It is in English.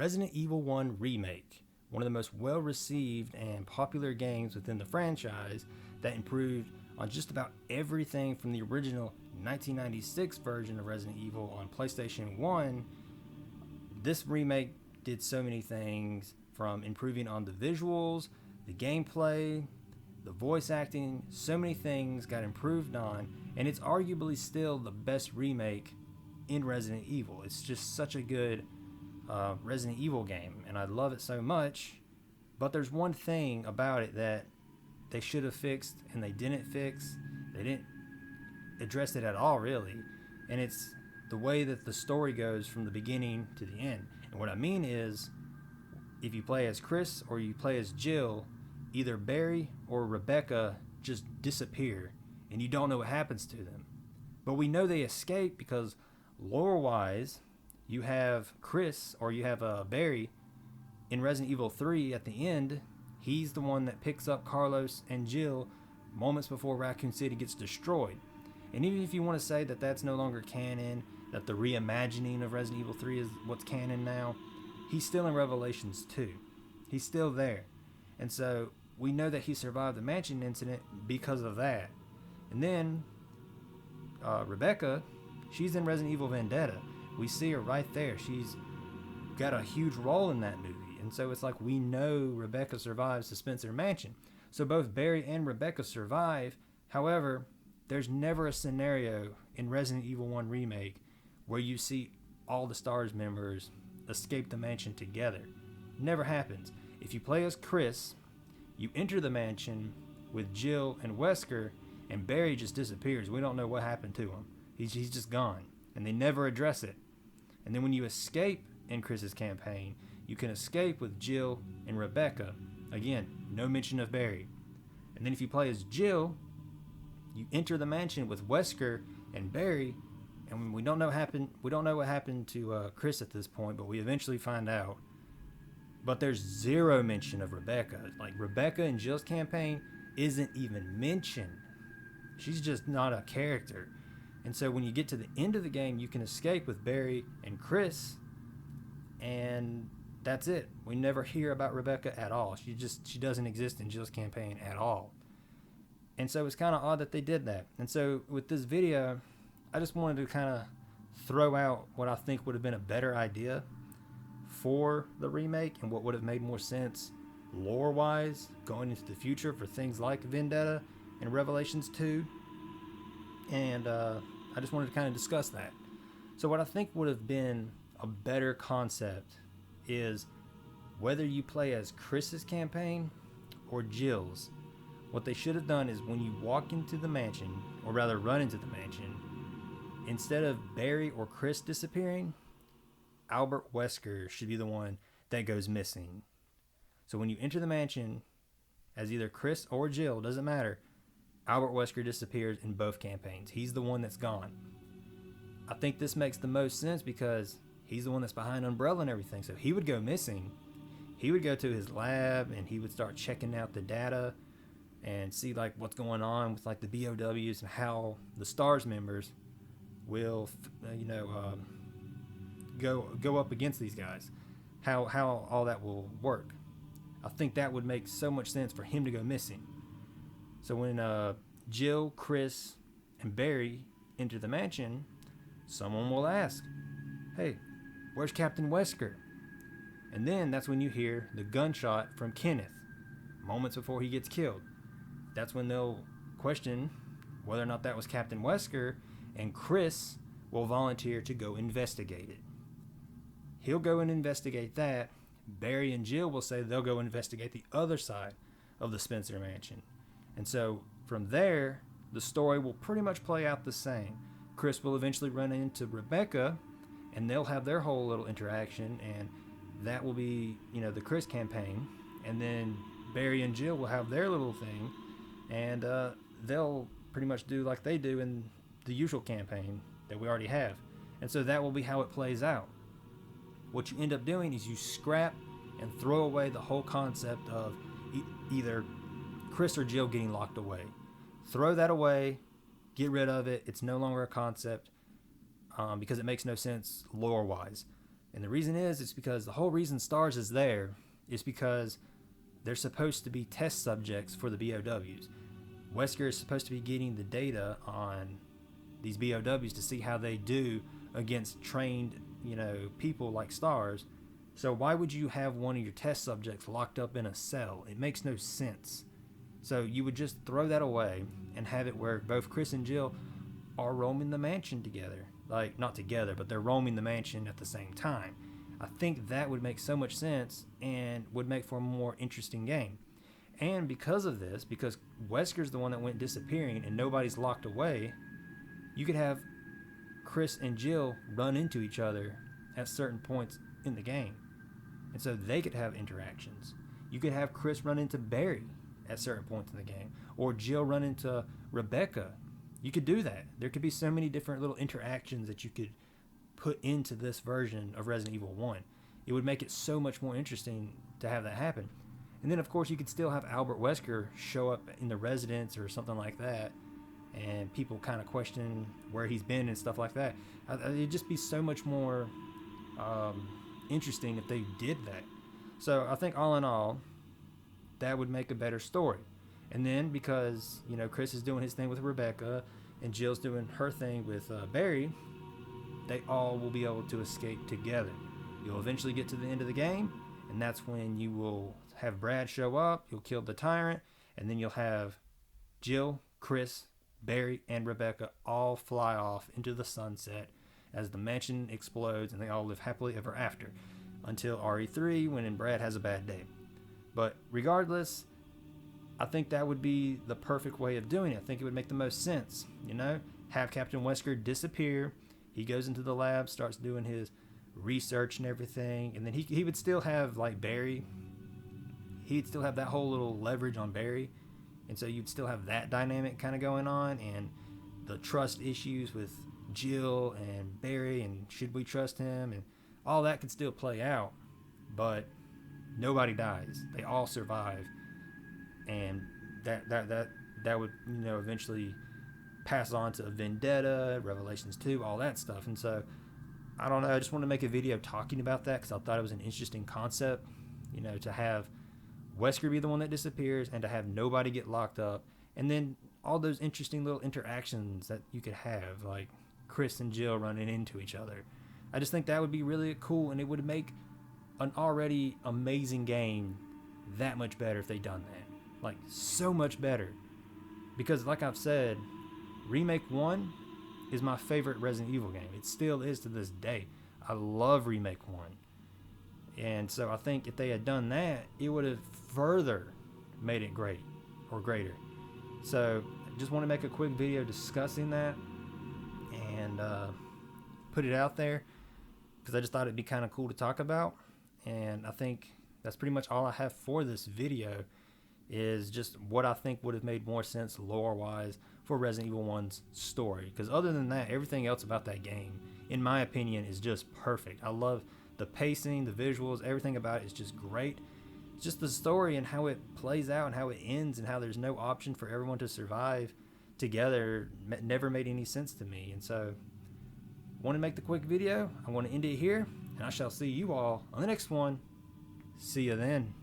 Resident Evil 1 Remake, one of the most well-received and popular games within the franchise that improved on just about everything from the original 1996 version of Resident Evil on PlayStation 1. This remake did so many things, from improving on the visuals, the gameplay, the voice acting. So many things got improved on, and it's arguably still the best remake in Resident Evil. It's just such a good Resident Evil game, and I love it so much. But there's one thing about it that they should have fixed, and they didn't fix. They didn't address it at all, really. And it's the way that the story goes from the beginning to the end. And what I mean is, if you play as Chris or you play as Jill, either Barry or Rebecca just disappear, and you don't know what happens to them. But we know they escape because lore-wise, you have Chris or you have Barry in Resident Evil 3 at the end. He's the one that picks up Carlos and Jill moments before Raccoon City gets destroyed. And even if you want to say that that's no longer canon, that the reimagining of Resident Evil 3 is what's canon now, he's still in Revelations 2. He's still there. And so we know that he survived the mansion incident because of that. And then Rebecca, she's in Resident Evil Vendetta. We see her right there. She's got a huge role in that movie. And so it's like we know Rebecca survives the Spencer Mansion. So both Barry and Rebecca survive. However, there's never a scenario in Resident Evil 1 Remake where you see all the STARS members escape the mansion together. Never happens. If you play as Chris, you enter the mansion with Jill and Wesker, and Barry just disappears. We don't know what happened to him. He's just gone, and they never address it. And then when you escape in Chris's campaign, you can escape with Jill and Rebecca. Again, no mention of Barry. And then if you play as Jill, you enter the mansion with Wesker and Barry, and we don't know what happened to Chris at this point, but we eventually find out. But there's zero mention of Rebecca. Like, Rebecca in Jill's campaign isn't even mentioned. She's just not a character. And so when you get to the end of the game, you can escape with Barry and Chris, and that's it. We never hear about Rebecca at all. She doesn't exist in Jill's campaign at all. And so it's kind of odd that they did that. And so with this video, I just wanted to kind of throw out what I think would have been a better idea for the remake and what would have made more sense lore-wise going into the future for things like Vendetta and Revelations 2. And I just wanted to kind of discuss that. So what I think would have been a better concept is whether you play as Chris's campaign or Jill's. What they should have done is when you walk into the mansion, or rather run into the mansion, instead of Barry or Chris disappearing, Albert Wesker should be the one that goes missing. So when you enter the mansion as either Chris or Jill, doesn't matter, Albert Wesker disappears in both campaigns. He's the one that's gone. I think this makes the most sense because he's the one that's behind Umbrella and everything. So he would go missing. He would go to his lab and he would start checking out the data and see like what's going on with like the BOWs and how the STARS members will, go up against these guys. How all that will work. I think that would make so much sense for him to go missing. So when Jill, Chris, and Barry enter the mansion, someone will ask, "Hey, where's Captain Wesker?" And then that's when you hear the gunshot from Kenneth, moments before he gets killed. That's when they'll question whether or not that was Captain Wesker, and Chris will volunteer to go investigate it. He'll go and investigate that. Barry and Jill will say they'll go investigate the other side of the Spencer Mansion. And so from there, the story will pretty much play out the same. Chris will eventually run into Rebecca, and they'll have their whole little interaction, and that will be, the Chris campaign. And then Barry and Jill will have their little thing, and they'll pretty much do like they do in the usual campaign that we already have. And so that will be how it plays out. What you end up doing is you scrap and throw away the whole concept of either Chris or Jill getting locked away. Throw that away, get rid of it. It's no longer a concept because it makes no sense lore-wise. And the reason is because the whole reason Stars is there is because they're supposed to be test subjects for the BOWs. Wesker is supposed to be getting the data on these BOWs to see how they do against trained, people like Stars. So why would you have one of your test subjects locked up in a cell? It makes no sense. So you would just throw that away and have it where both Chris and Jill are roaming the mansion together. Like, not together, but they're roaming the mansion at the same time. I think that would make so much sense and would make for a more interesting game. And because of this, because Wesker's the one that went disappearing and nobody's locked away, you could have Chris and Jill run into each other at certain points in the game. And so they could have interactions. You could have Chris run into Barry at certain points in the game, or Jill run into Rebecca. You could do that. There could be so many different little interactions that you could put into this version of Resident Evil 1. It would make it so much more interesting to have that happen. And then, of course, you could still have Albert Wesker show up in the residence or something like that, and people kind of question where he's been and stuff like that. It'd just be so much more interesting if they did that. So I think all in all, that would make a better story. And then because, Chris is doing his thing with Rebecca and Jill's doing her thing with Barry, they all will be able to escape together. You'll eventually get to the end of the game, and that's when you will have Brad show up, you'll kill the tyrant, and then you'll have Jill, Chris, Barry, and Rebecca all fly off into the sunset as the mansion explodes and they all live happily ever after until RE3 when Brad has a bad day. But regardless, I think that would be the perfect way of doing it. I think it would make the most sense, have Captain Wesker disappear. He goes into the lab, starts doing his research and everything, and then he would still have like Barry. He'd still have that whole little leverage on Barry, and so you'd still have that dynamic kind of going on, and the trust issues with Jill and Barry, and should we trust him, and all that could still play out, but nobody dies. They all survive, and that would eventually pass on to Vendetta, Revelations 2, all that stuff. And so I don't know, I just want to make a video talking about that because I thought it was an interesting concept, to have Wesker be the one that disappears and to have nobody get locked up, and then all those interesting little interactions that you could have, like Chris and Jill running into each other. I just think that would be really cool, and it would make an already amazing game that much better if they done that. Like, so much better. Because like I've said, Remake 1 is my favorite Resident Evil game. It still is to this day. I love Remake 1. And so I think if they had done that, it would have further made it great or greater. So I just want to make a quick video discussing that and put it out there because I just thought it'd be kind of cool to talk about. And I think that's pretty much all I have for this video, is just what I think would have made more sense lore-wise for Resident Evil 1's story. Because other than that, everything else about that game, in my opinion, is just perfect. I love the pacing, the visuals, everything about it is just great. It's just the story and how it plays out and how it ends and how there's no option for everyone to survive together never made any sense to me. And so I want to make the quick video. I want to end it here, and I shall see you all on the next one. See you then.